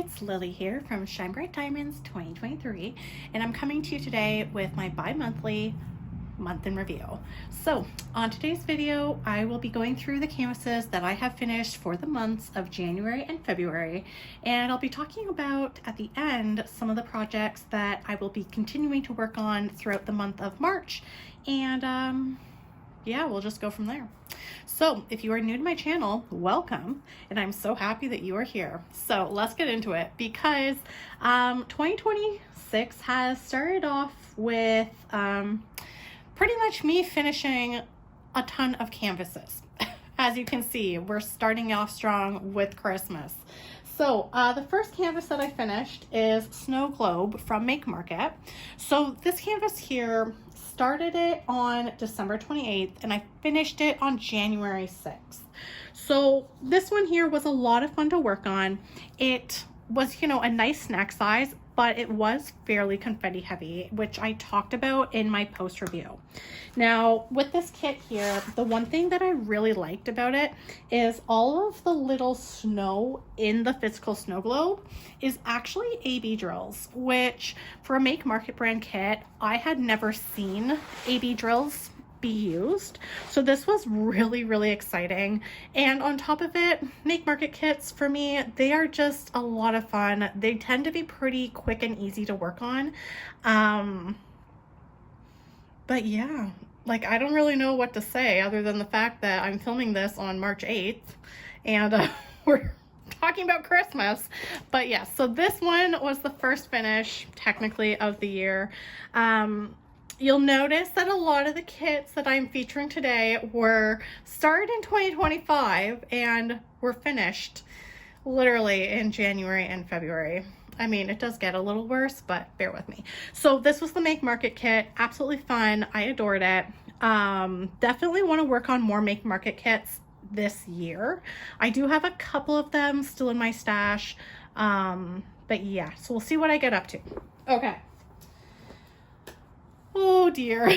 it's Lily here from Shine Bright Diamonds 2023, and I'm coming to you today with my bi-monthly month in review. So on today's video, I will be going through the canvases that I have finished for the months of January and February, and I'll be talking about at the end some of the projects that I will be continuing to work on throughout the month of March, and yeah, we'll just go from there. So if you are new to my channel, welcome, and I'm so happy that you are here. So let's get into it, because 2026 has started off with pretty much me finishing a ton of canvases. As you can see, we're starting off strong with Christmas. So the first canvas that I finished is Snow Globe from Make Market. So this canvas here, started it on December 28th and I finished it on January 6th. So this one here was a lot of fun to work on. It was, you know, a nice snack size, but it was fairly confetti heavy, which I talked about in my post review. Now with this kit here, the one thing that I really liked about it is all of the little snow in the physical snow globe is actually AB drills, which for a Make Market brand kit, I had never seen AB drills be used. So this was really, really exciting. And on top of it, Make Market kits for me, they are just a lot of fun. They tend to be pretty quick and easy to work on. But yeah, like I don't really know what to say other than the fact that I'm filming this on March 8th and we're talking about Christmas. But yeah, so this one was the first finish technically of the year. You'll notice that a lot of the kits that I'm featuring today were started in 2025 and were finished literally in January and February. I mean, it does get a little worse, but bear with me. So this was the Make Market kit. Absolutely fun. I adored it. Definitely want to work on more Make Market kits this year. I do have a couple of them still in my stash. But yeah, so we'll see what I get up to. Okay. Oh dear,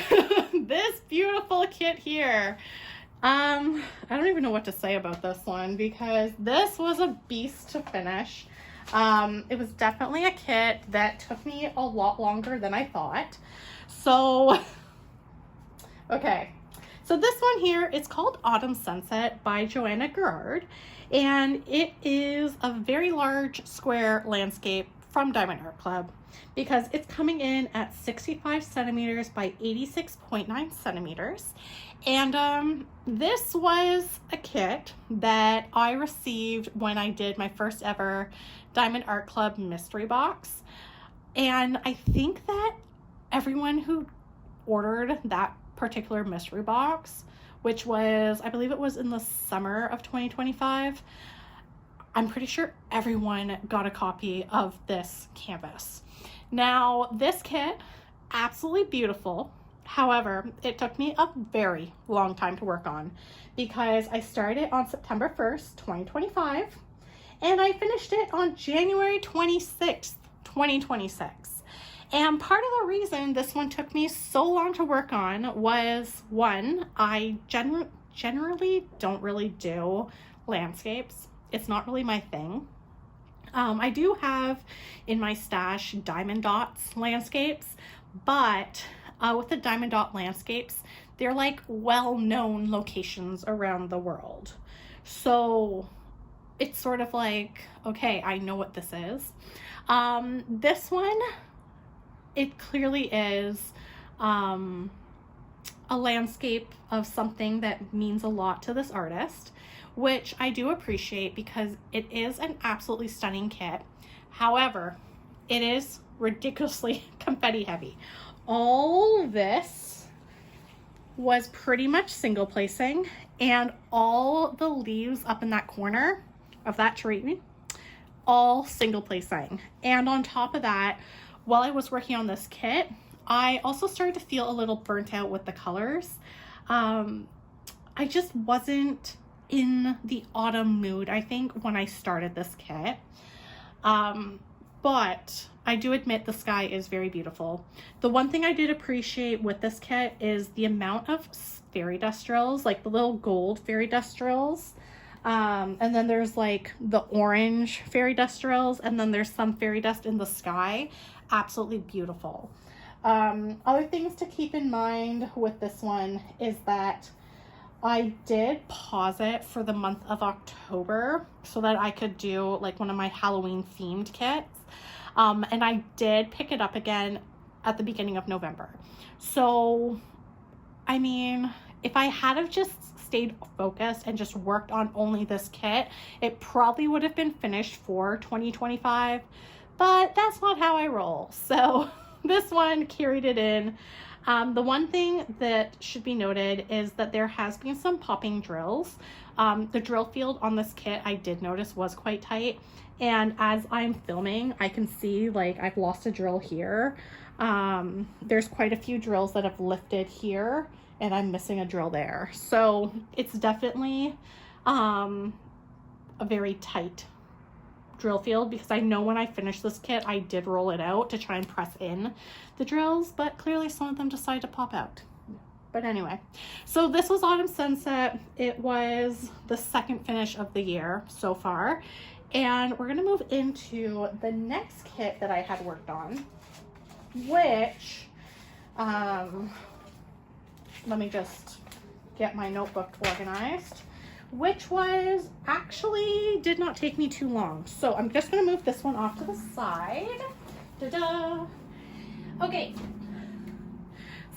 this beautiful kit here. I don't even know what to say about this one because this was a beast to finish. It was definitely a kit that took me a lot longer than I thought. So, okay. So this one here, it's called Autumn Sunset by Joanna Gerard, and it is a very large square landscape from Diamond Art Club, because it's coming in at 65 centimeters by 86.9 centimeters. And this was a kit that I received when I did my first ever Diamond Art Club mystery box. And I think that everyone who ordered that particular mystery box, which was, I believe it was in the summer of 2025, I'm pretty sure everyone got a copy of this canvas. Now, this kit, absolutely beautiful. However, it took me a very long time to work on because I started on September 1st, 2025, and I finished it on January 26th, 2026. And part of the reason this one took me so long to work on was, one, I generally don't really do landscapes. It's not really my thing. I do have in my stash diamond dots landscapes, but with the diamond dot landscapes, they're like well-known locations around the world. So it's sort of like, okay, I know what this is. This one, it clearly is a landscape of something that means a lot to this artist, which I do appreciate because it is an absolutely stunning kit. However, it is ridiculously confetti heavy. All this was pretty much single placing, and all the leaves up in that corner of that tree, all single placing. And on top of that, while I was working on this kit, I also started to feel a little burnt out with the colors. I just wasn't in the autumn mood, I think, when I started this kit. But I do admit the sky is very beautiful. The one thing I did appreciate with this kit is the amount of fairy dust drills, like the little gold fairy dust drills. And then there's like the orange fairy dust drills, and then there's some fairy dust in the sky. Absolutely beautiful. Other things to keep in mind with this one is that I did pause it for the month of October so that I could do like one of my Halloween themed kits. And I did pick it up again at the beginning of November. So, I mean, if I had have just stayed focused and just worked on only this kit, it probably would have been finished for 2025, but that's not how I roll. So this one carried it in. The one thing that should be noted is that there has been some popping drills. The drill field on this kit I did notice was quite tight, and as I'm filming I can see like I've lost a drill here. There's quite a few drills that have lifted here and I'm missing a drill there. So it's definitely a very tight drill field, because I know when I finished this kit I did roll it out to try and press in the drills, but clearly some of them decided to pop out. But anyway, so this was Autumn Sunset. It was the second finish of the year so far, and we're gonna move into the next kit that I had worked on, which let me just get my notebook organized, which was actually did not take me too long. So I'm just gonna move this one off to the side. Ta-da! Okay,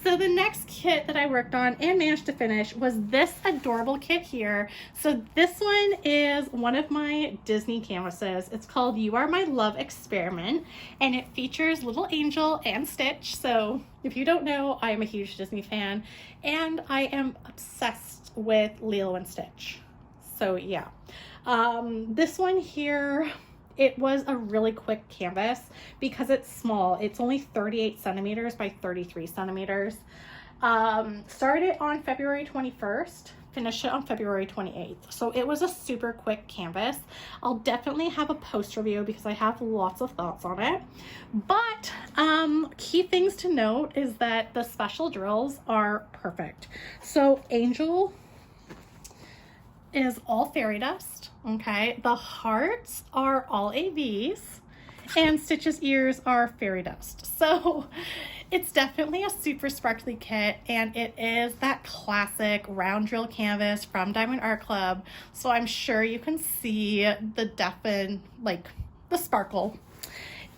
so the next kit that I worked on and managed to finish was this adorable kit here. So this one is one of my Disney canvases. It's called You Are My Love Experiment, and it features Little Angel and Stitch. So if you don't know, I am a huge Disney fan, and I am obsessed with Lilo and Stitch. So yeah, this one here, it was a really quick canvas because it's small. It's only 38 centimeters by 33 centimeters. Started on February 21st, finished it on February 28th. So it was a super quick canvas. I'll definitely have a post review because I have lots of thoughts on it. But key things to note is that the special drills are perfect. So Angel is all fairy dust, okay? The hearts are all AVs, and Stitch's ears are fairy dust. So it's definitely a super sparkly kit, and it is that classic round drill canvas from Diamond Art Club. So I'm sure you can see the the sparkle.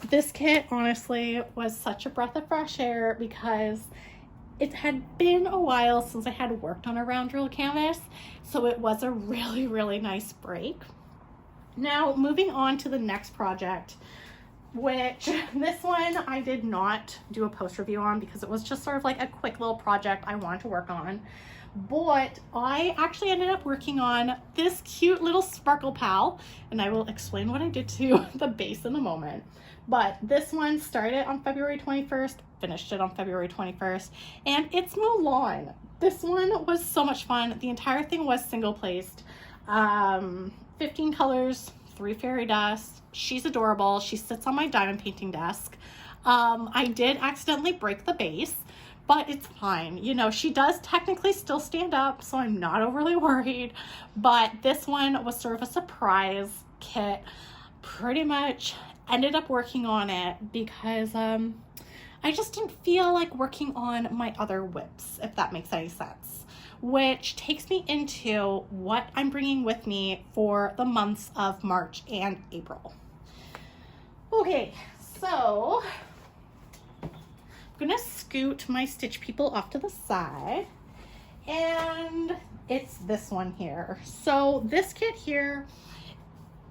This kit honestly was such a breath of fresh air because it had been a while since I had worked on a round drill canvas, so it was a really, really nice break. Now, moving on to the next project, which this one I did not do a post review on because it was just sort of like a quick little project I wanted to work on. But I actually ended up working on this cute little sparkle pal, and I will explain what I did to the base in a moment. But this one started on February 21st, finished it on February 21st, and it's Mulan. This one was so much fun. The entire thing was single placed. 15 colors, 3 fairy dust. She's adorable. She sits on my diamond painting desk. I did accidentally break the base, but it's fine. You know, she does technically still stand up, so I'm not overly worried. But this one was sort of a surprise kit. Pretty much ended up working on it because I just didn't feel like working on my other whips, if that makes any sense. Which takes me into what I'm bringing with me for the months of March and April. Okay, so I'm gonna scoot my Stitch people off to the side, and it's this one here. So this kit here,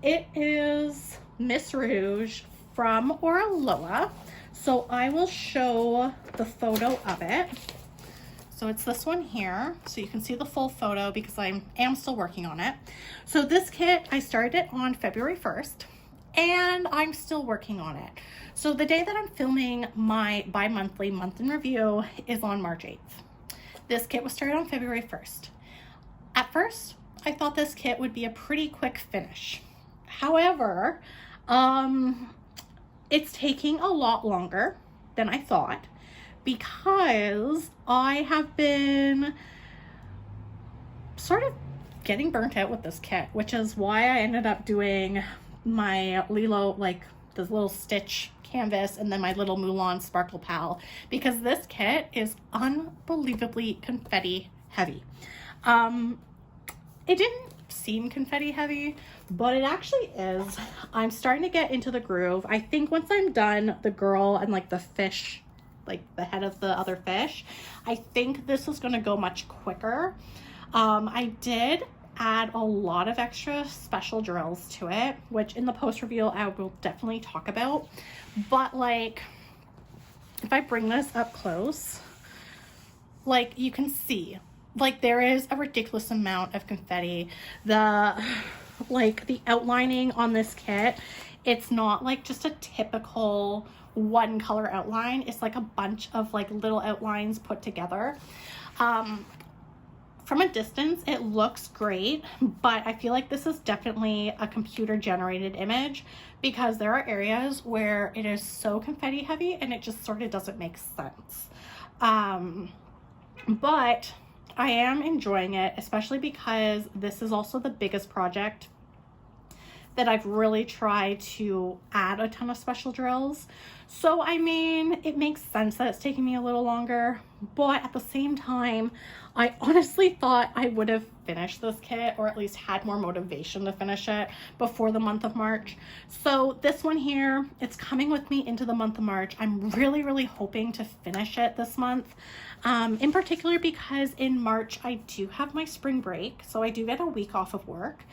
it is Miss Rouge from Oraloa. So I will show the photo of it. So it's this one here. So you can see the full photo because I am still working on it. So this kit, I started it on February 1st and I'm still working on it. So the day that I'm filming my bi-monthly month in review is on March 8th. This kit was started on February 1st. At first, I thought this kit would be a pretty quick finish. However, it's taking a lot longer than I thought because I have been sort of getting burnt out with this kit, which is why I ended up doing my Lilo, like this little stitch canvas, and then my little Mulan Sparkle Pal, because this kit is unbelievably confetti heavy. It didn't seem confetti heavy, but it actually is. I'm starting to get into the groove. I think once I'm done the girl and like the fish, like the head of the other fish, I think this is going to go much quicker. I did add a lot of extra special drills to it, which in the post reveal I will definitely talk about. But like, if I bring this up close, like you can see, like there is a ridiculous amount of confetti. The outlining on this kit, it's not like just a typical one color outline. It's like a bunch of like little outlines put together. From a distance, it looks great, but I feel like this is definitely a computer generated image, because there are areas where it is so confetti heavy and it just sort of doesn't make sense. But I am enjoying it, especially because this is also the biggest project that I've really tried to add a ton of special drills. So, I mean, it makes sense that it's taking me a little longer, but at the same time, I honestly thought I would have finished this kit, or at least had more motivation to finish it before the month of March. So this one here, it's coming with me into the month of March. I'm really, really hoping to finish it this month. In particular because in March, I do have my spring break, so I do get a week off of work.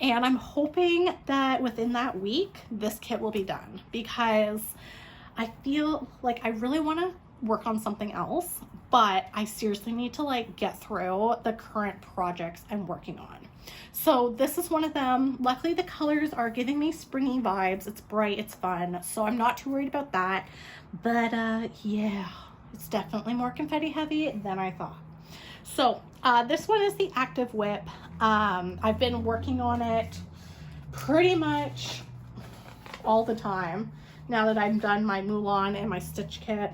And I'm hoping that within that week, this kit will be done, because I feel like I really want to work on something else, but I seriously need to like get through the current projects I'm working on. So this is one of them. Luckily, the colors are giving me springy vibes. It's bright, it's fun, so I'm not too worried about that. But yeah, it's definitely more confetti heavy than I thought. So this one is the Active Whip. I've been working on it pretty much all the time now that I've done my Mulan and my stitch kit.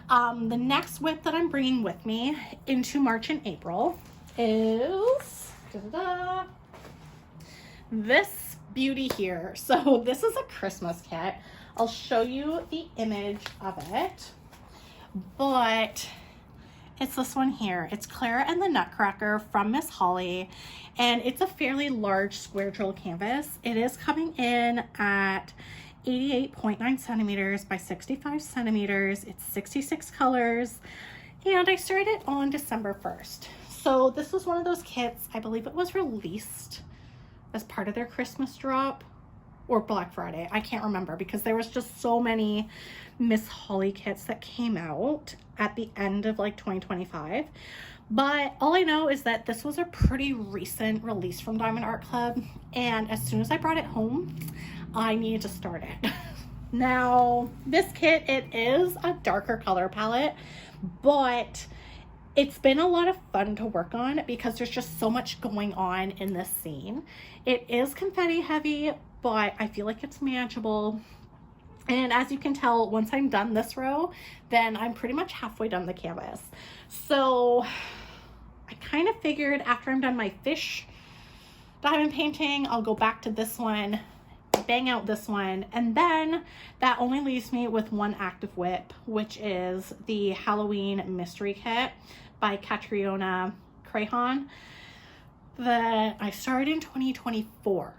The next whip that I'm bringing with me into March and April is this beauty here. So this is a Christmas kit. I'll show you the image of it, but it's this one here. It's Clara and the Nutcracker from Miss Holly, and it's a fairly large square drill canvas. It is coming in at 88.9 centimeters by 65 centimeters. It's 66 colors, and I started it on December 1st. So this was one of those kits, I believe it was released as part of their Christmas drop or Black Friday. I can't remember, because there was just so many Miss Holly kits that came out at the end of like 2025. But all I know is that this was a pretty recent release from Diamond Art Club, and as soon as I brought it home, I needed to start it. Now, this kit, it is a darker color palette, but it's been a lot of fun to work on because there's just so much going on in this scene. It is confetti heavy, but I feel like it's manageable. And as you can tell, once I'm done this row, then I'm pretty much halfway done the canvas. So I kind of figured after I'm done my fish diamond painting, I'll go back to this one, bang out this one, and then that only leaves me with one Active Whip, which is the Halloween Mystery Kit by Catriona Crayon that I started in 2024.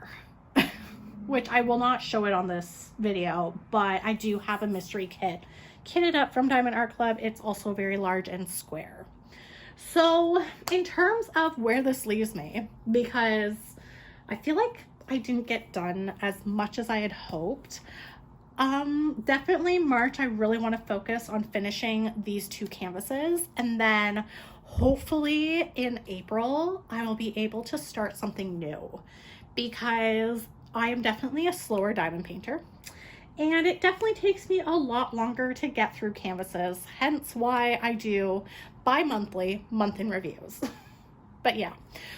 Which I will not show it on this video, but I do have a mystery kit kitted up from Diamond Art Club. It's also very large and square. So in terms of where this leaves me, because I feel like I didn't get done as much as I had hoped, definitely March, I really want to focus on finishing these two canvases, and then hopefully in April, I will be able to start something new, because I am definitely a slower diamond painter, and it definitely takes me a lot longer to get through canvases, hence why I do bi-monthly month-in reviews. But yeah,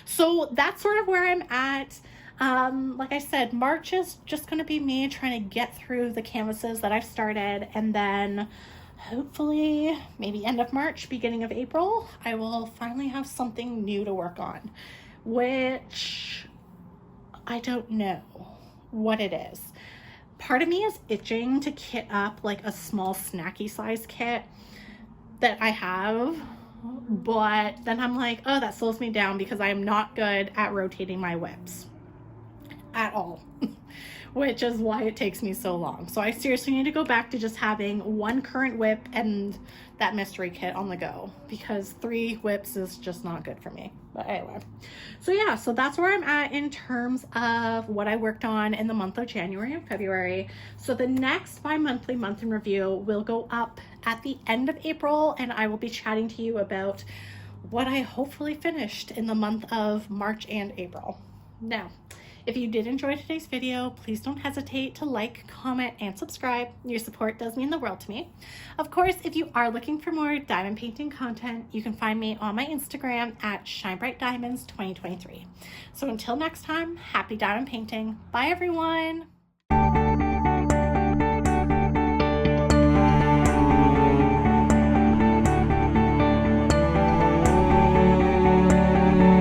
so that's sort of where I'm at. Like I said, March is just going to be me trying to get through the canvases that I've started, and then hopefully maybe end of March, beginning of April, I will finally have something new to work on, which I don't know what it is. Part of me is itching to kit up like a small snacky size kit that I have, but then I'm like, oh, that slows me down because I am not good at rotating my whips at all. Which is why it takes me so long. So I seriously need to go back to just having one current whip and that mystery kit on the go, because 3 whips is just not good for me. But anyway, so yeah, so that's where I'm at in terms of what I worked on in the month of January and February. So the next bi-monthly month in review will go up at the end of April, and I will be chatting to you about what I hopefully finished in the month of March and April. Now, if you did enjoy today's video, please don't hesitate to like, comment, and subscribe. Your support does mean the world to me. Of course, if you are looking for more diamond painting content, you can find me on my Instagram at ShineBrightDiamonds2023. So until next time, happy diamond painting. Bye, everyone.